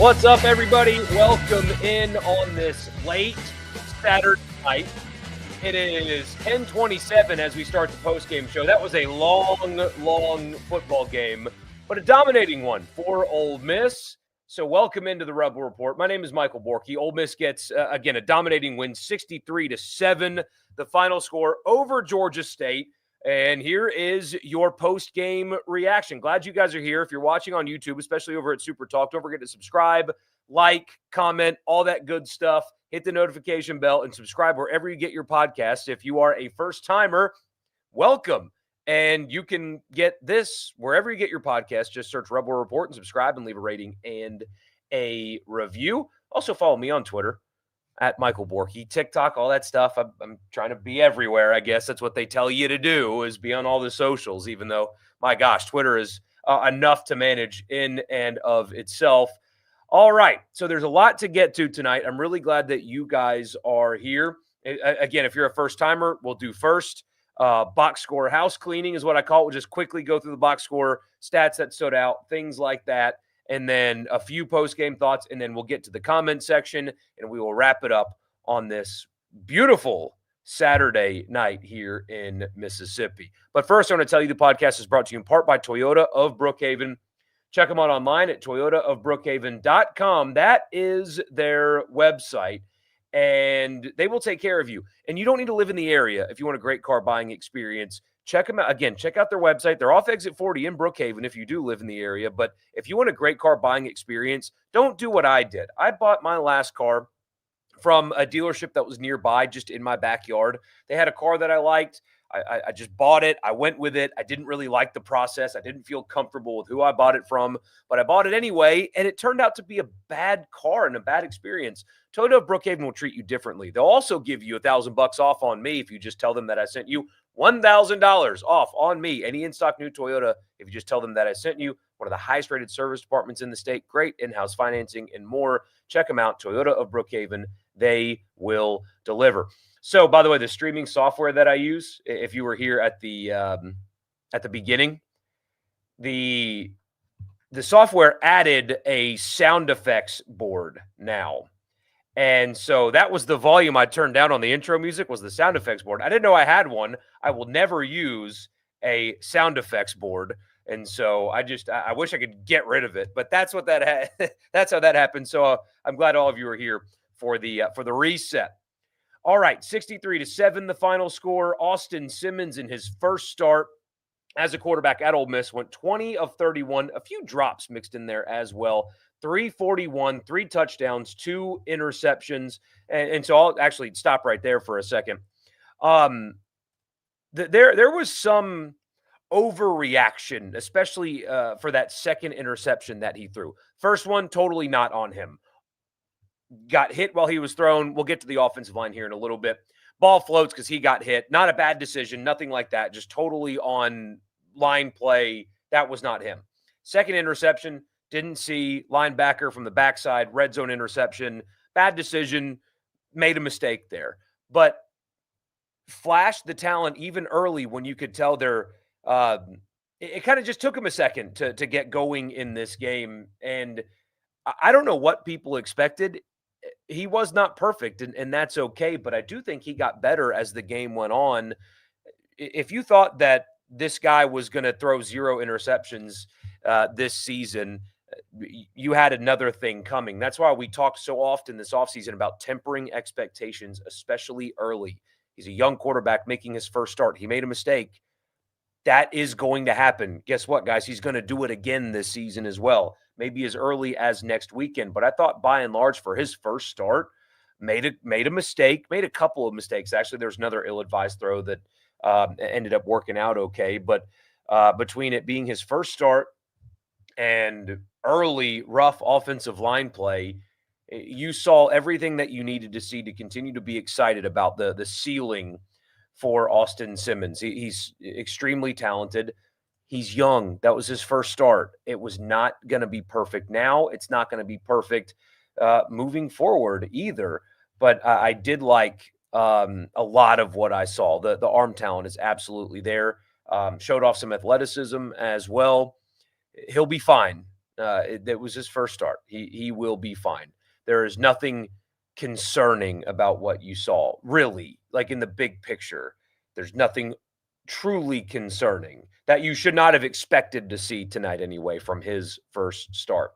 What's up, everybody? Welcome in on this late Saturday night. It is 10:27 as we start the postgame show. That was a long football game, but a dominating one for Ole Miss. So welcome into the Rebel Report. My name is Michael Borky. Ole Miss gets, again, a dominating win, 63-7, the final score over Georgia State. And here is your post-game reaction. Glad you guys are here. If you're watching on YouTube, especially over at Super Talk, don't forget to subscribe, like, comment, all that good stuff. Hit the notification bell and subscribe wherever you get your podcasts. If you are a first-timer, welcome. And you can get this wherever you get your podcast. Just search Rebel Report and subscribe and leave a rating and a review. Also follow me on Twitter at Michael Borky, TikTok, all that stuff. I'm trying to be everywhere. I guess that's what they tell you to do, is be on all the socials, even though, my gosh, Twitter is enough to manage in and of itself. All right, so there's a lot to get to tonight. I'm really glad that you guys are here. Again, if you're a first-timer, we'll do first. Box score house cleaning is what I call it. We'll just quickly go through the box score, stats that stood out, things like that, and then a few post-game thoughts, and then we'll get to the comment section, and we will wrap it up on this beautiful Saturday night here in Mississippi. But first, I want to tell you the podcast is brought to you in part by Toyota of Brookhaven. Check them out online at toyotaofbrookhaven.com. That is their website, and they will take care of you. And you don't need to live in the area if you want a great car buying experience. Check them out. Again, check out their website. They're off exit 40 in Brookhaven if you do live in the area. But if you want a great car buying experience, don't do what I did. I bought my last car from a dealership that was nearby, just in my backyard. They had a car that I liked. I just bought it. I went with it. I didn't really like the process. I didn't feel comfortable with who I bought it from, but I bought it anyway, and it turned out to be a bad car and a bad experience. Toyota of Brookhaven will treat you differently. They'll also give you $1,000 off on me if you just tell them that I sent you. $1,000 off on me. Any in-stock new Toyota, if you just tell them that I sent you. One of the highest-rated service departments in the state. Great in-house financing and more. Check them out, Toyota of Brookhaven. They will deliver. So, by the way, the streaming software that I use, if you were here at the beginning, the software added a sound effects board now. And so that was the volume I turned down on the intro music, was the sound effects board. I didn't know I had one. I will never use a sound effects board. And so I wish I could get rid of it, but that's what that's how that happened. So I'm glad all of you are here for the reset. All right, 63-7, the final score. Austin Simmons, in his first start as a quarterback at Ole Miss, went 20 of 31, a few drops mixed in there as well. 341, 3 touchdowns, 2 interceptions. And so I'll actually stop right there for a second. There was some overreaction, especially for that second interception that he threw. First one, totally not on him. Got hit while he was thrown. We'll get to the offensive line here in a little bit. Ball floats because he got hit. Not a bad decision, nothing like that. Just totally on line play. That was not him. Second interception, didn't see. Linebacker from the backside, red zone interception. Bad decision, made a mistake there. But flashed the talent even early when you could tell they're it kind of just took him a second to get going in this game. And I don't know what people expected. He was not perfect, and that's okay, but I do think he got better as the game went on. If you thought that this guy was going to throw 0 interceptions this season, you had another thing coming. That's why we talk so often this offseason about tempering expectations, especially early. He's a young quarterback making his first start. He made a mistake. That is going to happen. Guess what, guys? He's going to do it again this season as well. Maybe as early as next weekend. But I thought by and large for his first start, made a mistake, made a couple of mistakes. Actually, there's another ill-advised throw that ended up working out okay. But between it being his first start and early rough offensive line play, you saw everything that you needed to see to continue to be excited about the ceiling for Austin Simmons. He's extremely talented. He's young. That was his first start. It was not going to be perfect now. It's not going to be perfect moving forward either. But I did like a lot of what I saw. The arm talent is absolutely there. Showed off some athleticism as well. He'll be fine. It was his first start. He will be fine. There is nothing concerning about what you saw, really. Like in the big picture, there's nothing truly concerning that you should not have expected to see tonight anyway from his first start.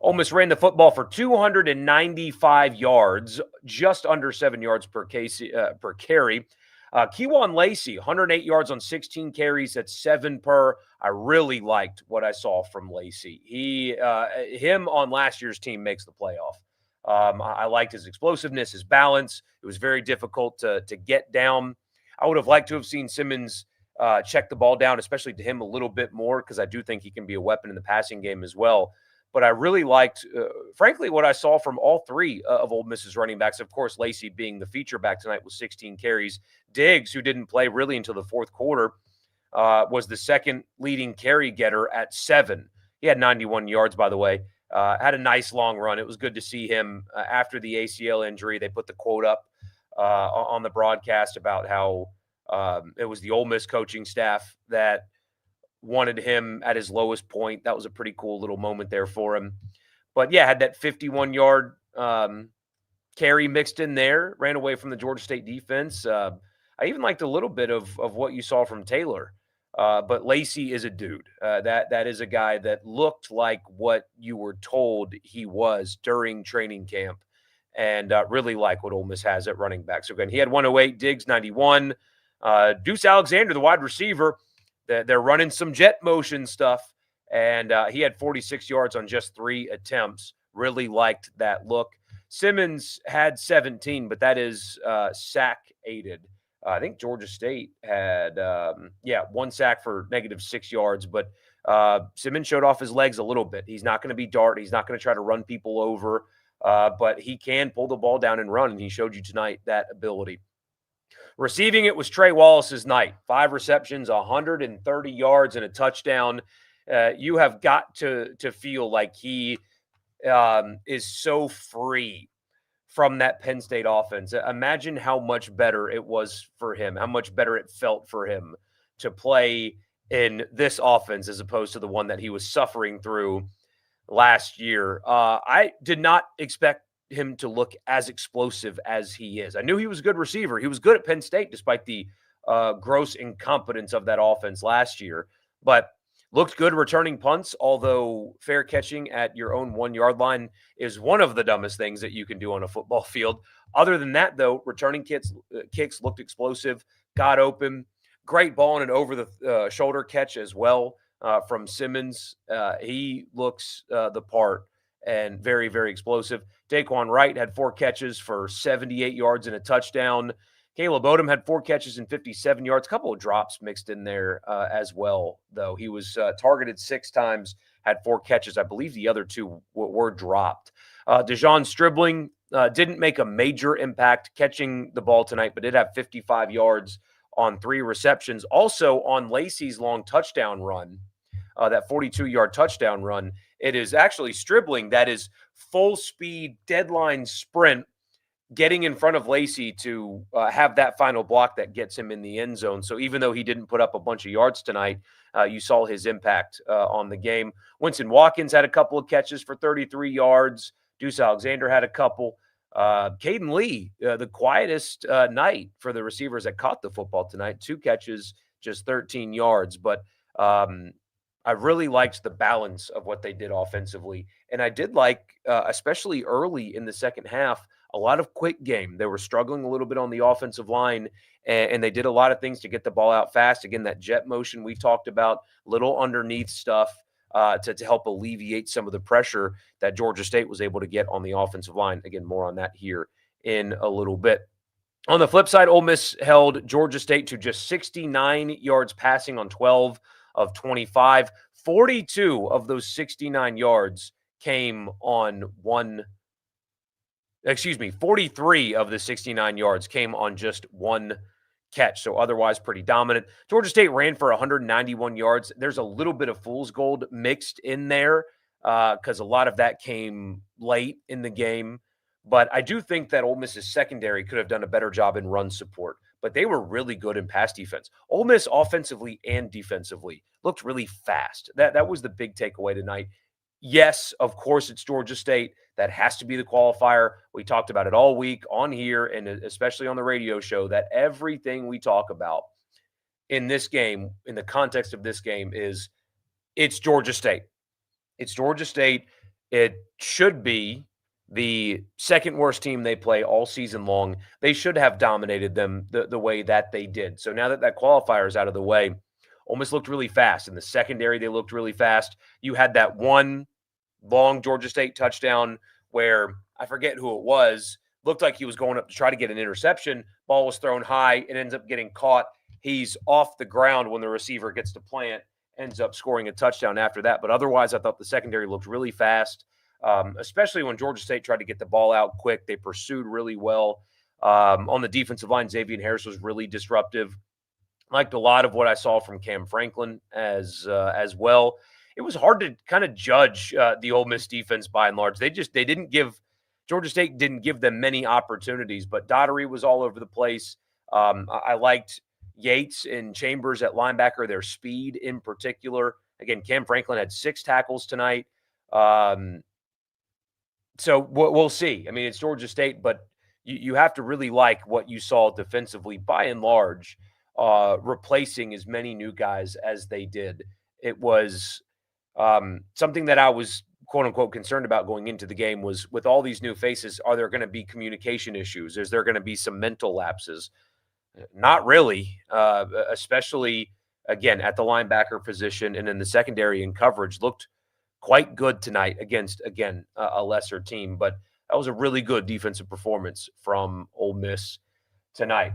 Ole Miss ran the football for 295 yards, just under 7 yards per carry. Kewan Lacey, 108 yards on 16 carries at 7 per. I really liked what I saw from Lacey. Him on last year's team makes the playoff. I liked his explosiveness, his balance. It was very difficult to get down. I would have liked to have seen Simmons check the ball down, especially to him a little bit more, because I do think he can be a weapon in the passing game as well. But I really liked, frankly, what I saw from all three of Ole Miss's running backs. Of course, Lacey being the feature back tonight with 16 carries. Diggs, who didn't play really until the fourth quarter, was the second leading carry getter at 7. He had 91 yards, by the way. Had a nice long run. It was good to see him after the ACL injury. They put the quote up on the broadcast about how it was the Ole Miss coaching staff that wanted him at his lowest point. That was a pretty cool little moment there for him. But yeah, had that 51-yard carry mixed in there, ran away from the Georgia State defense. I even liked a little bit of what you saw from Taylor. But Lacey is a dude. That is a guy that looked like what you were told he was during training camp, and really like what Ole Miss has at running back. So again, he had 108, Diggs 91. Deuce Alexander, the wide receiver, they're running some jet motion stuff, and he had 46 yards on just 3 attempts. Really liked that look. Simmons had 17, but that is sack aided. I think Georgia State had, 1 sack for -6 yards, but Simmons showed off his legs a little bit. He's not going to be Dart. He's not going to try to run people over, but he can pull the ball down and run, and he showed you tonight that ability. Receiving it was Trey Wallace's night. 5 receptions, 130 yards, and a touchdown. You have got to feel like he is so free from that Penn State offense. Imagine how much better it was for him, how much better it felt for him to play in this offense as opposed to the one that he was suffering through last year. I did not expect him to look as explosive as he is. I knew he was a good receiver. He was good at Penn State despite the gross incompetence of that offense last year, but looked good returning punts, although fair catching at your own 1-yard line is one of the dumbest things that you can do on a football field. Other than that, though, returning kicks looked explosive, got open. Great ball and an over-the-shoulder catch as well from Simmons. He looks the part and very, very explosive. Daquan Wright had 4 catches for 78 yards and a touchdown. Caleb Odom had 4 catches and 57 yards. A couple of drops mixed in there as well, though. He was targeted 6 times, had 4 catches. I believe the other 2 were dropped. Dejon Stribling didn't make a major impact catching the ball tonight, but did have 55 yards on 3 receptions. Also on Lacey's long touchdown run, that 42-yard touchdown run, it is actually Stribling that is full speed deadline sprint, getting in front of Lacey to have that final block that gets him in the end zone. So even though he didn't put up a bunch of yards tonight, you saw his impact on the game. Winston Watkins had a couple of catches for 33 yards. Deuce Alexander had a couple. Caden Lee, the quietest night for the receivers that caught the football tonight. 2 catches, just 13 yards. But I really liked the balance of what they did offensively. And I did like, especially early in the second half, a lot of quick game. They were struggling a little bit on the offensive line, and they did a lot of things to get the ball out fast. Again, that jet motion we talked about, little underneath stuff to help alleviate some of the pressure that Georgia State was able to get on the offensive line. Again, more on that here in a little bit. On the flip side, Ole Miss held Georgia State to just 69 yards passing on 12 of 25. 42 of those 69 yards came on 43 of the 69 yards came on just 1 catch. So otherwise pretty dominant. Georgia State ran for 191 yards. There's a little bit of fool's gold mixed in there because a lot of that came late in the game. But I do think that Ole Miss's secondary could have done a better job in run support. But they were really good in pass defense. Ole Miss offensively and defensively looked really fast. That was the big takeaway tonight. Yes, of course, it's Georgia State. That has to be the qualifier. We talked about it all week on here and especially on the radio show that everything we talk about in this game, in the context of this game, is it's Georgia State. It's Georgia State. It should be the second worst team they play all season long. They should have dominated them the way that they did. So now that that qualifier is out of the way, Ole Miss looked really fast. In the secondary, they looked really fast. You had that one long Georgia State touchdown where I forget who it was. Looked like he was going up to try to get an interception. Ball was thrown high. It ends up getting caught. He's off the ground when the receiver gets to plant, ends up scoring a touchdown after that. But otherwise, I thought the secondary looked really fast, especially when Georgia State tried to get the ball out quick. They pursued really well. On the defensive line, Xavier Harris was really disruptive. Liked a lot of what I saw from Cam Franklin as well. It was hard to kind of judge the Ole Miss defense by and large. They didn't give Georgia State didn't give them many opportunities, but Daugherty was all over the place. I liked Yates and Chambers at linebacker, their speed in particular. Again, Cam Franklin had 6 tackles tonight. So we'll see. I mean, it's Georgia State, but you have to really like what you saw defensively by and large, replacing as many new guys as they did. It was something that I was quote unquote concerned about going into the game was with all these new faces, are there going to be communication issues? Is there going to be some mental lapses? Not really, especially again at the linebacker position and in the secondary and coverage looked quite good tonight against, again, a lesser team. But that was a really good defensive performance from Ole Miss tonight.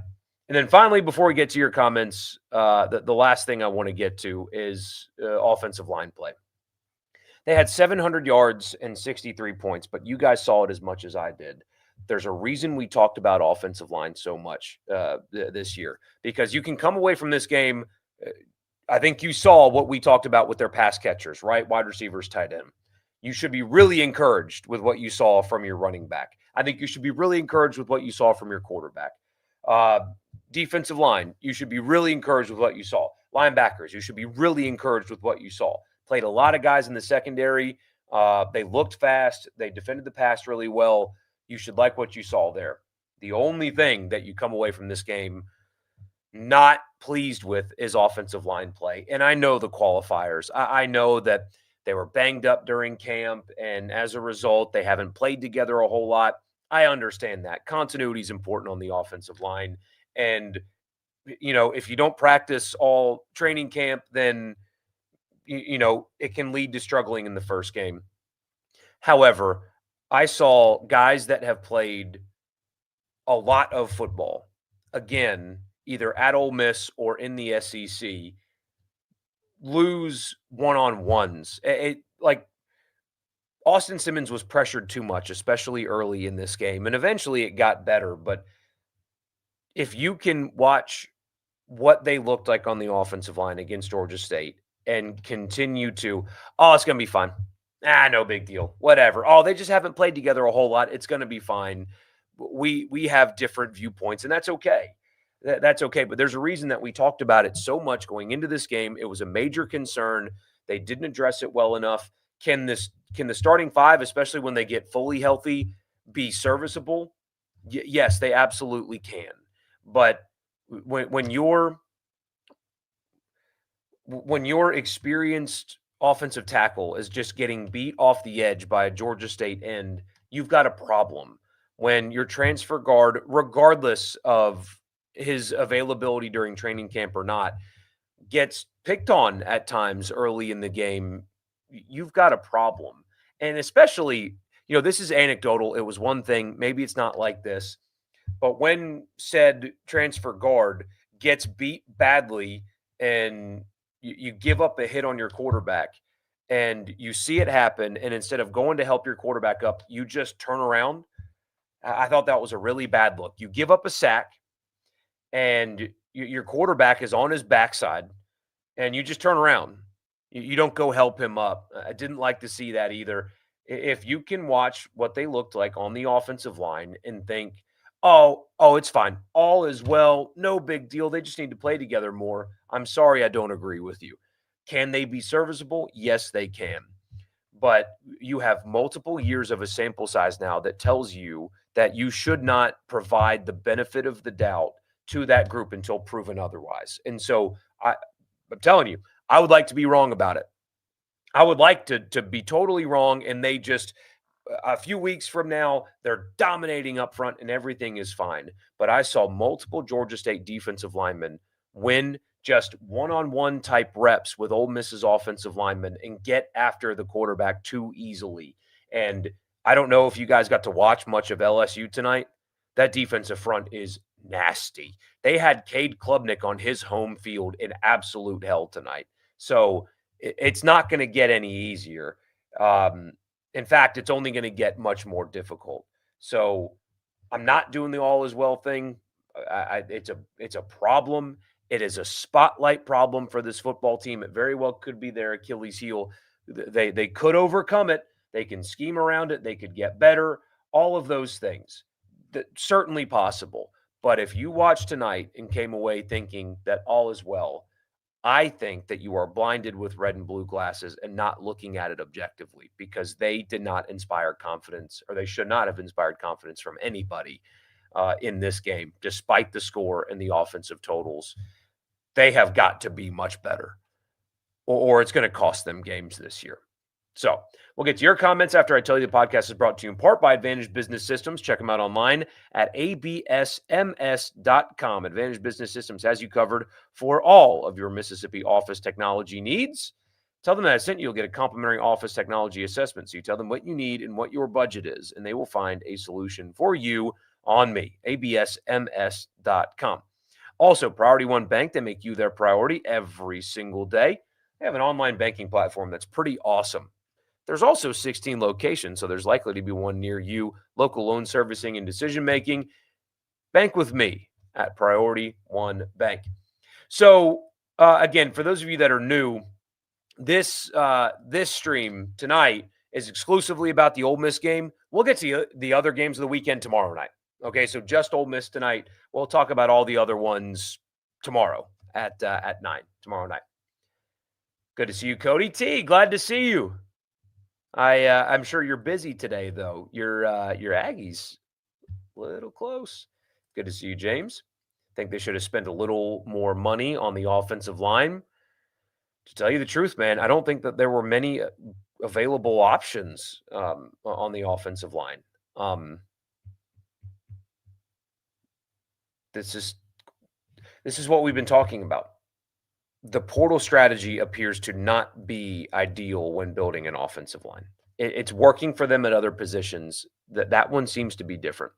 And then finally, before we get to your comments, the last thing I want to get to is offensive line play. They had 700 yards and 63 points, but you guys saw it as much as I did. There's a reason we talked about offensive line so much this year, because you can come away from this game. I think you saw what we talked about with their pass catchers, right? Wide receivers, tight end. You should be really encouraged with what you saw from your running back. I think you should be really encouraged with what you saw from your quarterback. Defensive line, you should be really encouraged with what you saw. Linebackers, you should be really encouraged with what you saw. Played a lot of guys in the secondary. They looked fast. They defended the pass really well. You should like what you saw there. The only thing that you come away from this game not pleased with is offensive line play. And I know the qualifiers. I know that they were banged up during camp, and as a result, they haven't played together a whole lot. I understand that. Continuity is important on the offensive line. And, you know, if you don't practice all training camp, then, you know, it can lead to struggling in the first game. However, I saw guys that have played a lot of football, again, either at Ole Miss or in the SEC, lose one-on-ones. Like Austin Simmons was pressured too much, especially early in this game, and eventually it got better. But if you can watch what they looked like on the offensive line against Georgia State and continue to, oh, it's going to be fine. No big deal. Whatever. Oh, they just haven't played together a whole lot. It's going to be fine. We have different viewpoints, and that's okay. That's okay. But there's a reason that we talked about it so much going into this game. It was a major concern. They didn't address it well enough. Can the starting 5, especially when they get fully healthy, be serviceable? Yes, they absolutely can. But when your experienced offensive tackle is just getting beat off the edge by a Georgia State end, you've got a problem. When your transfer guard, regardless of his availability during training camp or not, gets picked on at times early in the game, you've got a problem. And especially, you know, this is anecdotal. It was one thing. Maybe it's not like this. But when said transfer guard gets beat badly and you give up a hit on your quarterback and you see it happen, and instead of going to help your quarterback up, you just turn around, I thought that was a really bad look. You give up a sack and your quarterback is on his backside and you just turn around. You don't go help him up. I didn't like to see that either. If you can watch what they looked like on the offensive line and think, oh, it's fine. All is well. No big deal. They just need to play together more. I'm sorry, I don't agree with you. Can they be serviceable? Yes, they can. but you have multiple years of a sample size now that tells you that you should not provide the benefit of the doubt to that group until proven otherwise. And so I'm telling you, I would like to be wrong about it. I would like to be totally wrong, and they just a few weeks from now, they're dominating up front and everything is fine. But I saw multiple Georgia State defensive linemen win just one-on-one type reps with Ole Miss's offensive linemen and get after the quarterback too easily. And I don't know if you guys got to watch much of LSU tonight. That defensive front is nasty. They had Cade Klubnik on his home field in absolute hell tonight. So it's not going to get any easier. Um, in fact, it's only going to get much more difficult. So I'm not doing the all is well thing. It's a problem. It is a spotlight problem for this football team. It very well could be their Achilles heel. They could overcome it. They can scheme around it. They could get better. All of those things, certainly possible. But if you watched tonight and came away thinking that all is well, I think that you are blinded with red and blue glasses and not looking at it objectively, because they did not inspire confidence, or they should not have inspired confidence from anybody in this game, despite the score and the offensive totals. They have got to be much better, or it's going to cost them games this year. So we'll get to your comments after I tell you the podcast is brought to you in part by Advantage Business Systems. Check them out online at absms.com. Advantage Business Systems has you covered for all of your Mississippi office technology needs. Tell them that I sent you. You'll get a complimentary office technology assessment. So you tell them what you need and what your budget is, and they will find a solution for you on me, absms.com. Also, Priority One Bank, they make you their priority every single day. They have an online banking platform that's pretty awesome. There's also 16 locations, so there's likely to be one near you. Local loan servicing and decision-making. Bank with me at Priority One Bank. So, again, for those of you that are new, this stream tonight is exclusively about the Ole Miss game. We'll get to the other games of the weekend tomorrow night. Okay, so just Ole Miss tonight. We'll talk about all the other ones tomorrow at 9, tomorrow night. Good to see you, Cody T. Glad to see you. I'm sure you're busy today, though. Your Aggies a little close. Good to see you, James. Think they should have spent a little more money on the offensive line. To tell you the truth, man, I don't think that there were many available options on the offensive line. This is what we've been talking about. The portal strategy appears to not be ideal when building an offensive line. It's working for them at other positions. That one seems to be different.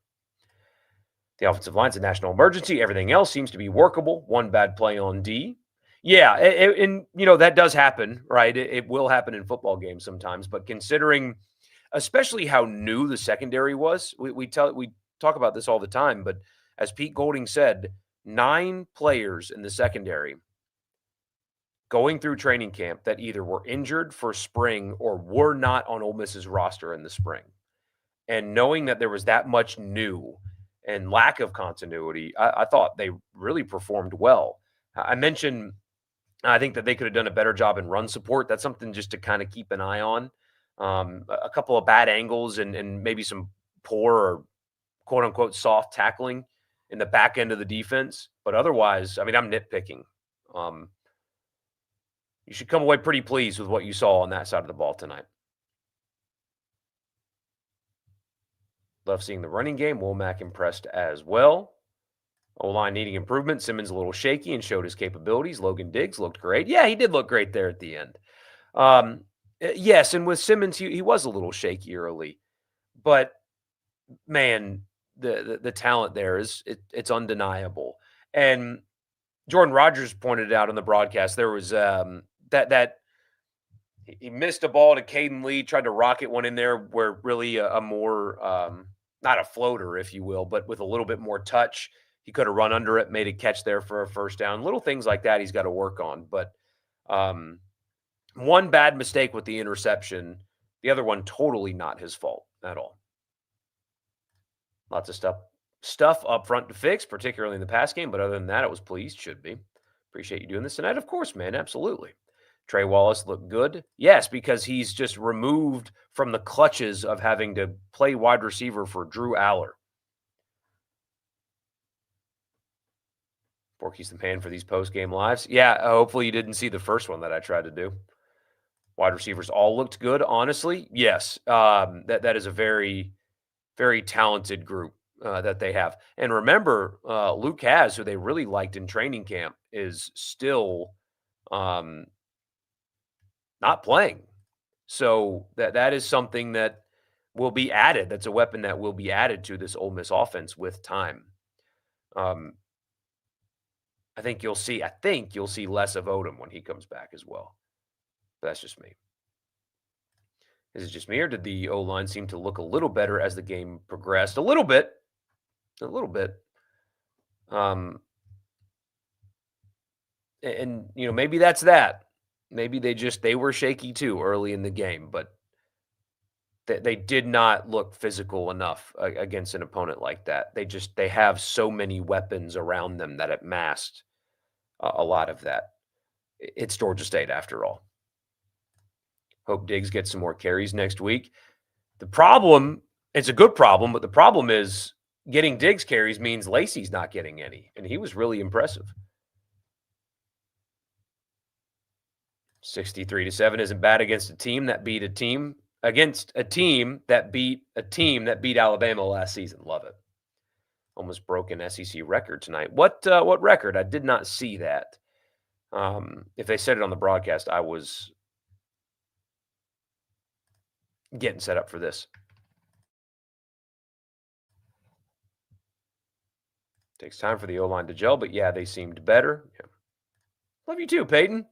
The offensive line's a national emergency. Everything else seems to be workable. One bad play on D. Yeah, and that does happen, right? It will happen in football games sometimes. But considering, especially how new the secondary was, we talk about this all the time. But as Pete Golding said, 9 players in the secondary going through training camp that either were injured for spring or were not on Ole Miss's roster in the spring. And knowing that there was that much new and lack of continuity, I thought they really performed well. I mentioned, I think that they could have done a better job in run support. That's something just to kind of keep an eye on. A couple of bad angles and maybe some poor or quote-unquote soft tackling in the back end of the defense. But otherwise, I mean, I'm nitpicking. You should come away pretty pleased with what you saw on that side of the ball tonight. Love seeing the running game. Womack impressed as well. O-line needing improvement. Simmons a little shaky and showed his capabilities. Logan Diggs looked great. Yeah, he did look great there at the end. Yes, and with Simmons, he was a little shaky early. But, man, the talent there it's undeniable. And Jordan Rogers pointed out on the broadcast there was that he missed a ball to Caden Lee, tried to rocket one in there where really a more not a floater, if you will, but with a little bit more touch. He could have run under it, made a catch there for a first down. Little things like that he's got to work on. But one bad mistake with the interception, the other one totally not his fault at all. Lots of stuff up front to fix, particularly in the pass game. But other than that, it was pleased. Should be. Appreciate you doing this tonight. Of course, man. Absolutely. Trey Wallace looked good. Yes, because he's just removed from the clutches of having to play wide receiver for Drew Aller. Porky's the man for these post-game lives. Yeah, hopefully you didn't see the first one that I tried to do. Wide receivers all looked good, honestly. Yes, that is a very, very talented group that they have. And remember, Luke Has, who they really liked in training camp, is still um, not playing. So that is something that will be added. That's a weapon that will be added to this Ole Miss offense with time. Um, I think you'll see less of Odom when he comes back as well. But that's just me. Is it just me, or did the O line seem to look a little better as the game progressed? A little bit, a little bit. Um, and maybe that's that. Maybe they were shaky too early in the game, but they did not look physical enough against an opponent like that. They have so many weapons around them that it masked a lot of that. It's Georgia State after all. Hope Diggs gets some more carries next week. The problem, it's a good problem, but the problem is getting Diggs carries means Lacey's not getting any, and he was really impressive. 63-7 isn't bad against a team that beat a team that beat Alabama last season. Love it. Almost broke an SEC record tonight. What record? I did not see that. If they said it on the broadcast, I was getting set up for this. Takes time for the O-line to gel, but yeah, they seemed better. Yeah. Love you too, Peyton.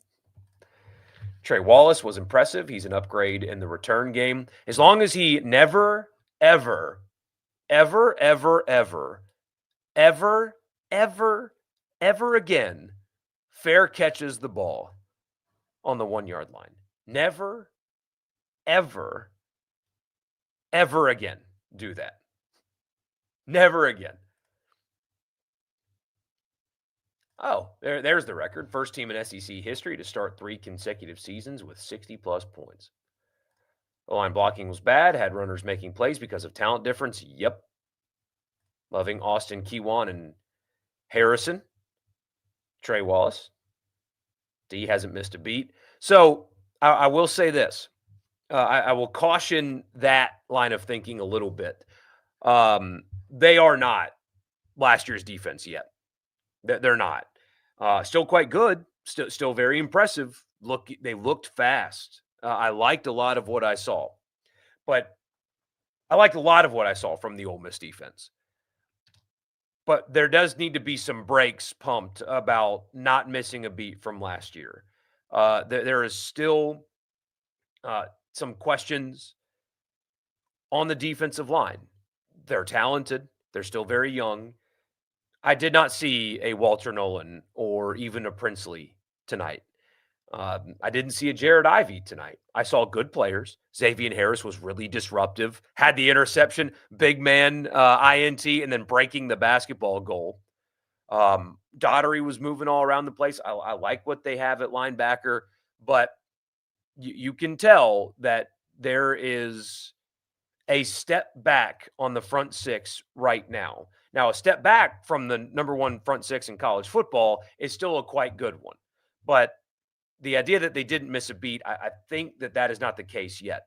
Trey Wallace was impressive. He's an upgrade in the return game. As long as he never, ever, ever, ever, ever, ever, ever, ever again fair catches the ball on the 1-yard line. Never, ever, ever again do that. Never again. Oh, there's the record. First team in SEC history to start 3 consecutive seasons with 60-plus points. The line blocking was bad, had runners making plays because of talent difference. Yep. Loving Austin Kewan and Harrison. Trey Wallace. D hasn't missed a beat. So I will say this. I will caution that line of thinking a little bit. They are not last year's defense yet. They're not. Still quite good. Still very impressive. They looked fast. I liked a lot of what I saw. But I liked a lot of what I saw from the Ole Miss defense. But there does need to be some brakes pumped about not missing a beat from last year. There is still some questions on the defensive line. They're talented. They're still very young. I did not see a Walter Nolan or even a Princely tonight. I didn't see a Jared Ivey tonight. I saw good players. Xavier Harris was really disruptive, had the interception, big man, INT, and then breaking the basketball goal. Daughtery was moving all around the place. I like what they have at linebacker, but you can tell that there is a step back on the front six right now. Now, a step back from the number one front six in college football is still a quite good one. But the idea that they didn't miss a beat, I think that is not the case yet.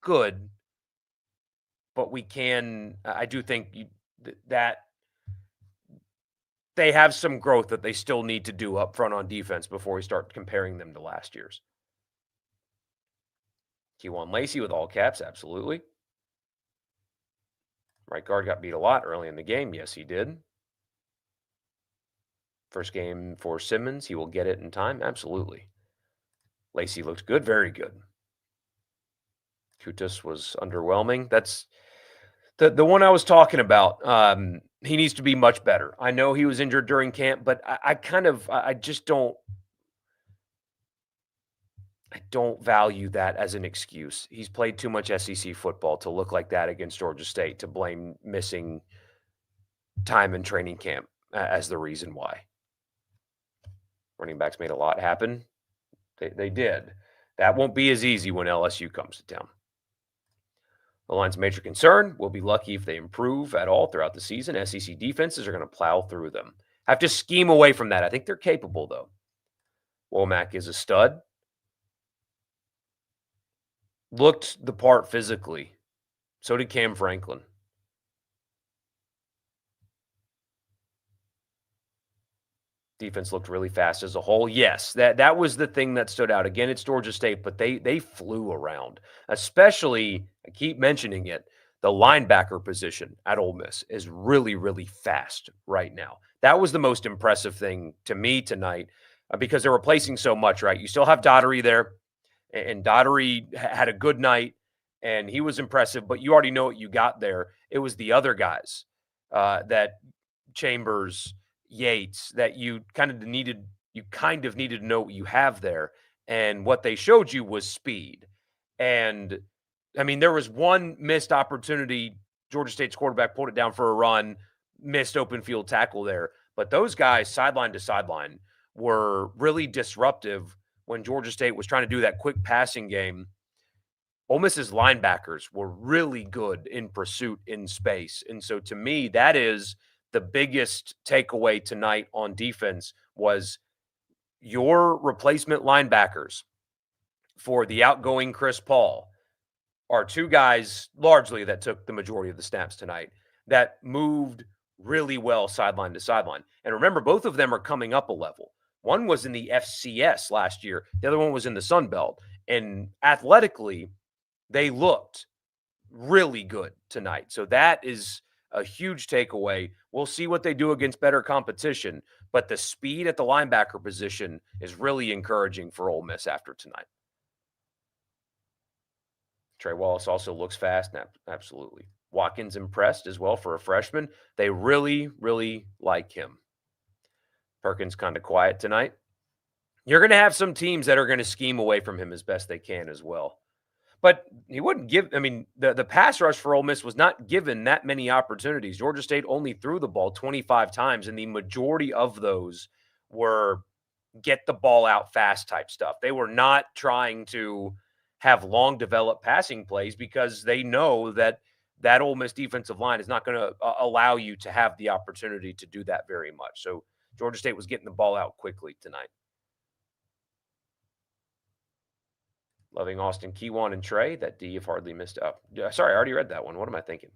Good. But I do think that they have some growth that they still need to do up front on defense before we start comparing them to last year's. Kewan Lacey with all caps, absolutely. Right guard got beat a lot early in the game. Yes, he did. First game for Simmons. He will get it in time. Absolutely. Lacey looked good. Very good. Kutas was underwhelming. That's the one I was talking about. He needs to be much better. I know he was injured during camp, but I just don't value that as an excuse. He's played too much SEC football to look like that against Georgia State, to blame missing time in training camp as the reason why. Running backs made a lot happen. They did. That won't be as easy when LSU comes to town. The line's a major concern. We'll be lucky if they improve at all throughout the season. SEC defenses are going to plow through them. Have to scheme away from that. I think they're capable, though. Womack is a stud. Looked the part physically. So did Cam Franklin. Defense looked really fast as a whole. Yes, that was the thing that stood out. Again, it's Georgia State, but they flew around. Especially, I keep mentioning it, the linebacker position at Ole Miss is really, really fast right now. That was the most impressive thing to me tonight because they're replacing so much, right? You still have Daughtery there, and Daughtery had a good night, and he was impressive, but you already know what you got there. It was the other guys that Chambers, Yates, that you kind of needed to know what you have there. And what they showed you was speed. And I mean, there was one missed opportunity. Georgia State's quarterback pulled it down for a run, missed open field tackle there. But those guys, sideline to sideline, were really disruptive when Georgia State was trying to do that quick passing game. Ole Miss's linebackers were really good in pursuit in space. And so to me, that is the biggest takeaway tonight on defense was your replacement linebackers for the outgoing Chris Paul are two guys largely that took the majority of the snaps tonight that moved really well sideline to sideline. And remember, both of them are coming up a level. One was in the FCS last year. The other one was in the Sun Belt. And athletically, they looked really good tonight. So that is a huge takeaway. We'll see what they do against better competition, but the speed at the linebacker position is really encouraging for Ole Miss after tonight. Trey Wallace also looks fast. Absolutely. Watkins impressed as well for a freshman. They really, really like him. Perkins kind of quiet tonight. You're going to have some teams that are going to scheme away from him as best they can as well. But he wouldn't give – I mean, the pass rush for Ole Miss was not given that many opportunities. Georgia State only threw the ball 25 times, and the majority of those were get the ball out fast type stuff. They were not trying to have long developed passing plays because they know that Ole Miss defensive line is not going to allow you to have the opportunity to do that very much. So Georgia State was getting the ball out quickly tonight. Loving Austin, Kewan, and Trey. That D you've hardly missed up. Sorry, I already read that one. What am I thinking?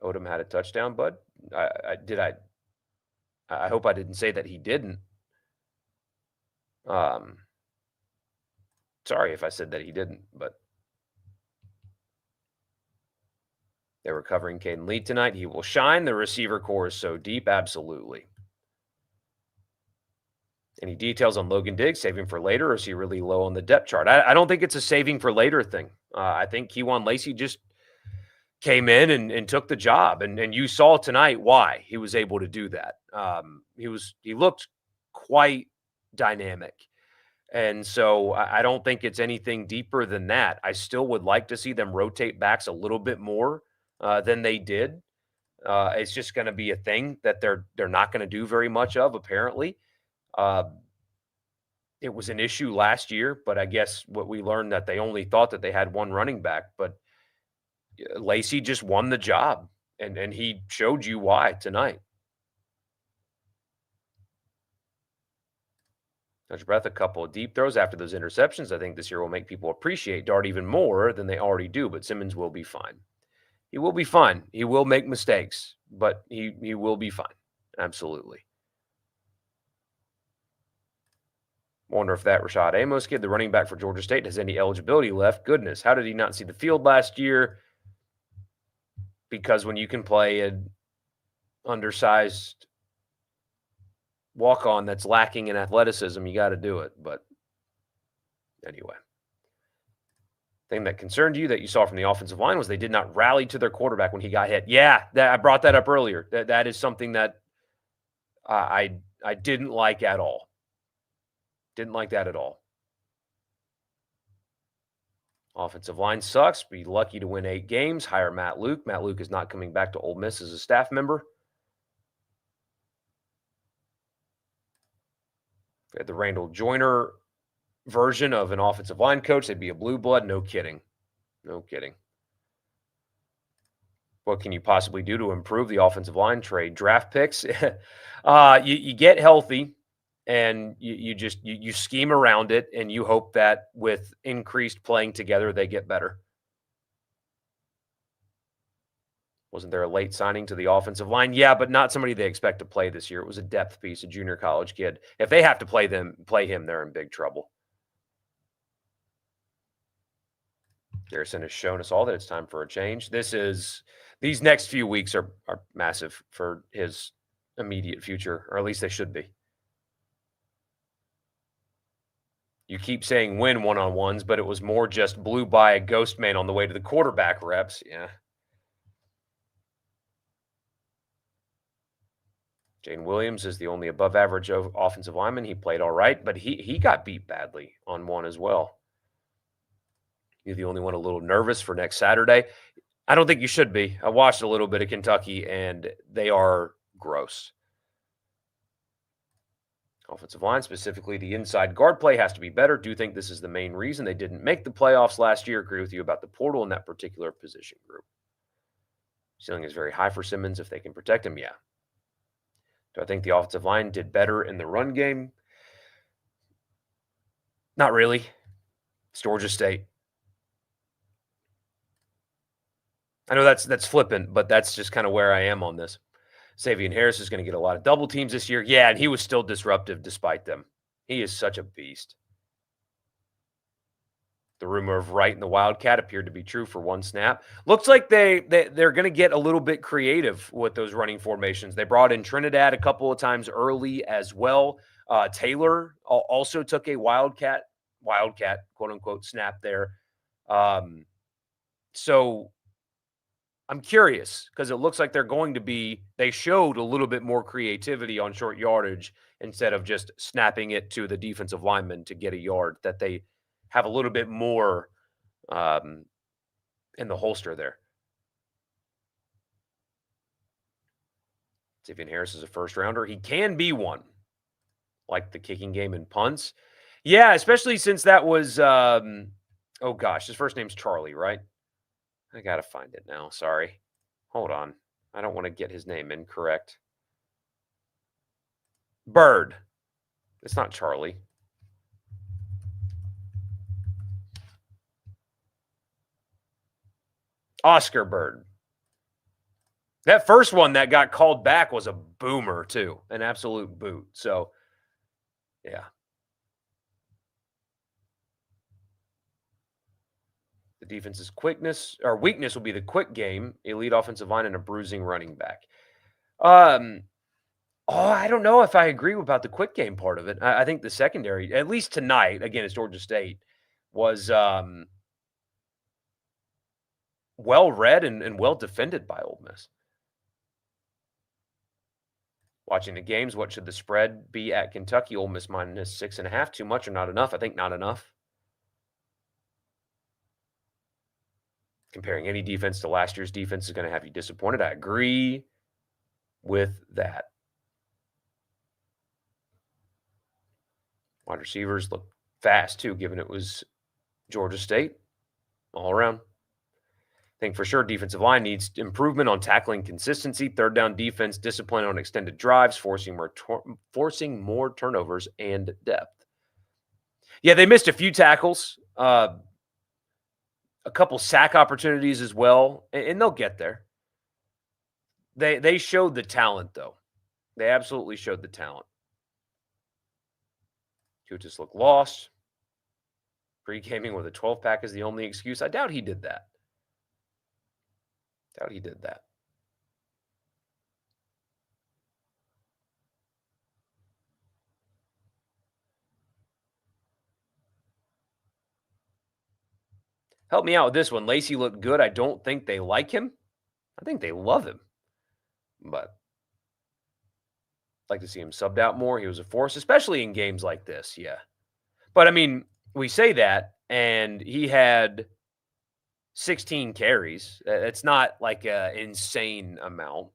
Odom had a touchdown, bud. I hope I didn't say that he didn't. Sorry if I said that he didn't, but they were covering Caden Lee tonight. He will shine. The receiver core is so deep. Absolutely. Any details on Logan Diggs, saving for later, or is he really low on the depth chart? I don't think it's a saving for later thing. I think Kewan Lacey just came in and took the job, and you saw tonight why he was able to do that. He looked quite dynamic, and so I don't think it's anything deeper than that. I still would like to see them rotate backs a little bit more than they did. It's just going to be a thing that they're not going to do very much of, apparently. It was an issue last year, but I guess what we learned that they only thought that they had one running back, but Lacey just won the job, and he showed you why tonight. Touch breath, a couple of deep throws after those interceptions. I think this year will make people appreciate Dart even more than they already do, but Simmons will be fine. He will be fine. He will make mistakes, but he will be fine. Absolutely. Wonder if that Rashad Amos kid, the running back for Georgia State, has any eligibility left. Goodness, how did he not see the field last year? Because when you can play an undersized walk-on that's lacking in athleticism, you got to do it. But anyway. Thing that concerned you that you saw from the offensive line was they did not rally to their quarterback when he got hit. Yeah, I brought that up earlier. That is something that I didn't like at all. Didn't like that at all. Offensive line sucks. Be lucky to win 8 games. Hire Matt Luke. Matt Luke is not coming back to Ole Miss as a staff member. If we had the Randall Joyner version of an offensive line coach, they'd be a blue blood. No kidding. No kidding. What can you possibly do to improve the offensive line? Trade draft picks. You get healthy, and you scheme around it, and you hope that with increased playing together, they get better. Wasn't there a late signing to the offensive line? Yeah, but not somebody they expect to play this year. It was a depth piece, a junior college kid. If they have to play him, they're in big trouble. Garrison has shown us all that it's time for a change. These next few weeks are massive for his immediate future, or at least they should be. You keep saying win one-on-ones, but it was more just blew by a ghost man on the way to the quarterback reps. Yeah. Jane Williams is the only above average offensive lineman. He played all right, but he got beat badly on one as well. You're the only one a little nervous for next Saturday. I don't think you should be. I watched a little bit of Kentucky, and they are gross. Offensive line, specifically the inside guard play, has to be better. Do you think this is the main reason they didn't make the playoffs last year? Agree with you about the portal in that particular position group. Ceiling is very high for Simmons if they can protect him. Yeah. Do I think the offensive line did better in the run game? Not really. It's Georgia State. I know that's flippant, but that's just kind of where I am on this. Savion Harris is going to get a lot of double teams this year. Yeah, and he was still disruptive despite them. He is such a beast. The rumor of Wright and the Wildcat appeared to be true for one snap. Looks like they're going to get a little bit creative with those running formations. They brought in Trinidad a couple of times early as well. Taylor also took a Wildcat, quote unquote, snap there. So I'm curious because it looks like they showed a little bit more creativity on short yardage instead of just snapping it to the defensive lineman to get a yard, that they have a little bit more in the holster there. Savion Harris is a first rounder. He can be one, like the kicking game and punts. Yeah, especially since that was, his first name's Charlie, right? I got to find it now. Sorry. Hold on. I don't want to get his name incorrect. Bird. It's not Charlie. Oscar Bird. That first one that got called back was a boomer, too. An absolute boot. So, yeah. The defense's weakness will be the quick game, elite offensive line, and a bruising running back. I don't know if I agree about the quick game part of it. I think the secondary, at least tonight, again, it's Georgia State, was well read and well defended by Ole Miss. Watching the games, what should the spread be at Kentucky? Ole Miss minus 6.5. Too much or not enough? I think not enough. Comparing any defense to last year's defense is going to have you disappointed. I agree with that. Wide receivers look fast, too, given it was Georgia State all around. I think for sure defensive line needs improvement on tackling consistency, third down defense, discipline on extended drives, forcing more turnovers, and depth. Yeah, they missed a few tackles, a couple sack opportunities as well, and they'll get there. They showed the talent, though. They absolutely showed the talent. Kutis looked lost. Pre-gaming with a 12-pack is the only excuse. I doubt he did that. Help me out with this one. Lacey looked good. I don't think they like him. I think they love him. But I'd like to see him subbed out more. He was a force, especially in games like this. Yeah. But, I mean, we say that, and he had 16 carries. It's not like an insane amount.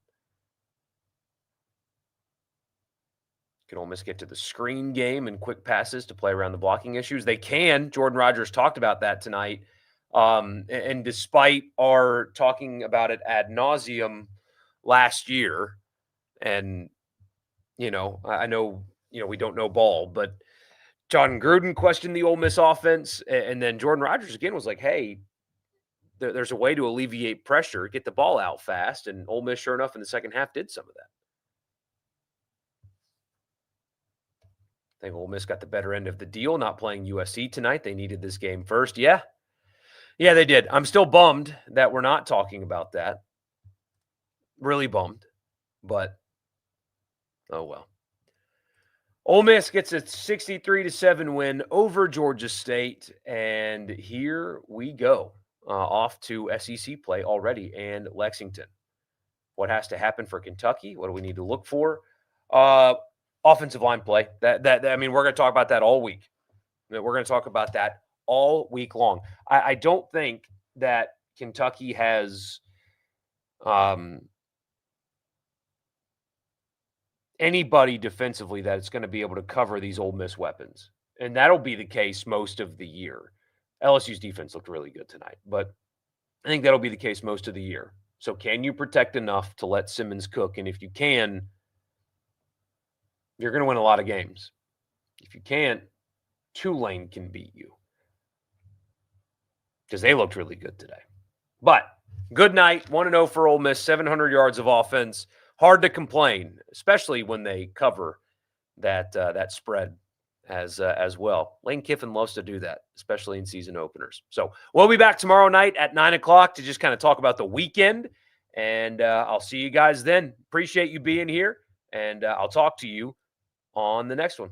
Can Ole Miss get to the screen game and quick passes to play around the blocking issues? They can. Jordan Rodgers talked about that tonight. And despite our talking about it ad nauseum last year, and, I know, we don't know ball, but John Gruden questioned the Ole Miss offense. And then Jordan Rodgers again was like, hey, there's a way to alleviate pressure, get the ball out fast. And Ole Miss, sure enough, in the second half did some of that. I think Ole Miss got the better end of the deal, not playing USC tonight. They needed this game first. Yeah, they did. I'm still bummed that we're not talking about that. Really bummed, but oh well. Ole Miss gets a 63-7 win over Georgia State, and here we go, off to SEC play already and Lexington. What has to happen for Kentucky? What do we need to look for? Offensive line play. That I mean, we're going to talk about that all week. We're going to talk about that all week long. I don't think that Kentucky has anybody defensively that's going to be able to cover these Ole Miss weapons. And that'll be the case most of the year. LSU's defense looked really good tonight, but I think that'll be the case most of the year. So can you protect enough to let Simmons cook? And if you can, you're going to win a lot of games. If you can't, Tulane can beat you because they looked really good today. But good night, 1-0 for Ole Miss, 700 yards of offense. Hard to complain, especially when they cover that spread as well. Lane Kiffin loves to do that, especially in season openers. So we'll be back tomorrow night at 9 o'clock to just kind of talk about the weekend, and I'll see you guys then. Appreciate you being here, and I'll talk to you on the next one.